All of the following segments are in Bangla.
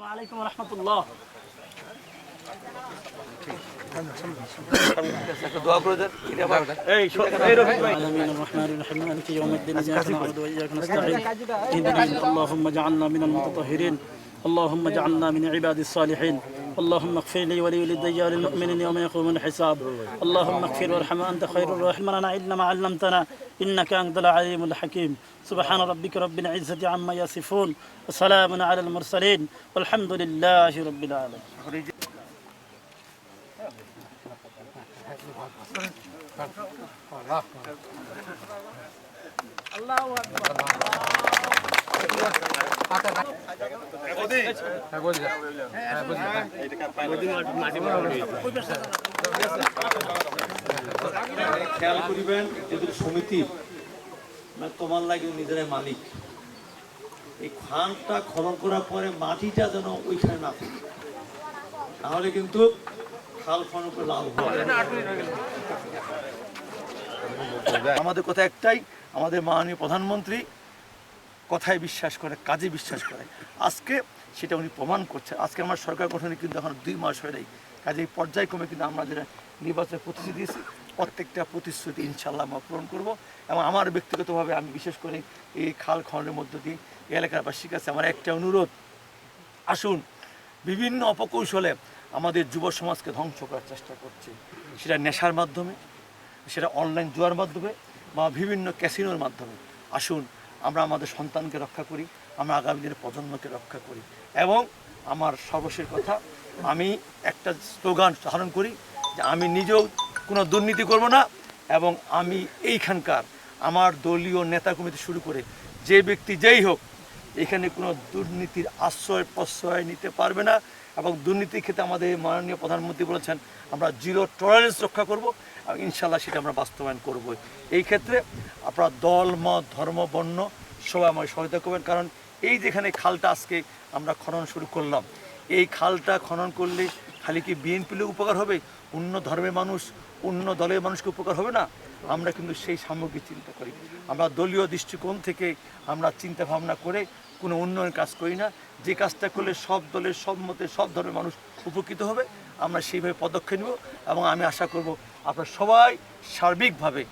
عليكم ورحمة الله. العالمين الرحمن الرحيم مالك يوم الدين إياك نعبد وإياك نستعين اهدنا اللهم اجعلنا من المتطهرين اللهم اجعلنا من عباد الصالحين اللهم اغفر لي ولوالدي وللمؤمنين يوم يقوم الحساب اللهم اغفر وارحم أنت خير الراحمين علمنا ما علمتنا إنك أنت العليم الحكيم سبحان ربك رب العزة عما يصفون وسلام على المرسلين والحمد لله رب العالمين. الله أكبر. খেয়াল করিবেন এদের সমিতি তোমার লাগে নিজেরাই মালিক। এই খানটা খনন করার পরে মাটিটা যেন ওইখানে না থাকে, তাহলে কিন্তু খাল খনন করে লাভ হয়। আমাদের কথা একটাই, আমাদের মাননীয় প্রধানমন্ত্রী কথায় বিশ্বাস করে, কাজে বিশ্বাস করে। আজকে সেটা উনি প্রমাণ করছেন। আজকে আমার সরকার গঠনে কিন্তু এখন 2 মাস হয়ে নেই, কাজে এই পর্যায়ক্রমে কিন্তু আমরা যারা নির্বাচনের প্রতিশ্রুতি দিয়েছি প্রত্যেকটা প্রতিশ্রুতি ইনশাল্লাহ আমরা পূরণ করবো। এবং আমার ব্যক্তিগতভাবে আমি বিশেষ করে এই খাল খননের মধ্য দিয়ে এলাকাবাসীর কাছে আমার একটা অনুরোধ, আসুন বিভিন্ন অপকৌশলে আমাদের যুব সমাজকে ধ্বংস করার চেষ্টা করছে, সেটা নেশার মাধ্যমে, সেটা অনলাইন জুয়ার মাধ্যমে বা বিভিন্ন ক্যাসিনোর মাধ্যমে। আসুন আমরা আমাদের সন্তানকে রক্ষা করি, আমরা আগামী দিনের প্রজন্মকে রক্ষা করি। এবং আমার সর্বশেষ কথা, আমি একটা স্লোগান ধারণ করি যে আমি নিজেও কোনো দুর্নীতি করব না, এবং আমি এইখানকার আমার দলীয় নেতা কমিটি শুরু করে যে ব্যক্তি যেই হোক এখানে কোনো দুর্নীতির আশ্রয় প্রশ্রয় নিতে পারবে না। এবং দুর্নীতির ক্ষেত্রে আমাদের মাননীয় প্রধানমন্ত্রী বলেছেন আমরা 0 টলারেন্স রক্ষা করব, এবং ইনশাল্লাহ সেটা আমরা বাস্তবায়ন করব। এই ক্ষেত্রে আপনারা দল মত ধর্ম বর্ণ সবাই আমার সহায়তা করবেন। কারণ এই যেখানে খালটা আজকে আমরা খনন শুরু করলাম, এই খালটা খনন করলে খালি কি বিএনপির উপকার হবে, অন্য ধর্মের মানুষ অন্য দলের মানুষকে উপকার হবে না? আমরা কিন্তু সেই সামগ্রিক চিন্তা করি। আমরা দলীয় দৃষ্টিকোণ থেকে আমরা চিন্তা ভাবনা করে কোনো উন্নয়ন কাজ করি না। যে কাজটা করলে সব দলের সব মতে সব ধর্মের মানুষ উপকৃত হবে আমরা সেইভাবে পদক্ষেপ নেব। এবং আমি আশা করব আপনারা সবাই সার্বিকভাবে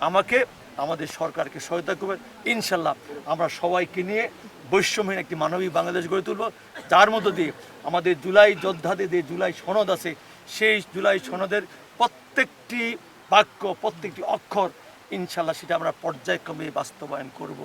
আমাকে আমাদের সরকারকে সহায়তা করবেন। ইনশাল্লাহ আমরা সবাইকে নিয়ে বৈষম্যহীন একটি মানবিক বাংলাদেশ গড়ে তুলব, যার মধ্য দিয়ে আমাদের জুলাই যোদ্ধাদের যে জুলাই সনদ আছে সেই জুলাই সনদের প্রত্যেকটি বাক্য প্রত্যেকটি অক্ষর ইনশাল্লাহ সেটা আমরা পর্যায়ক্রমে বাস্তবায়ন করব।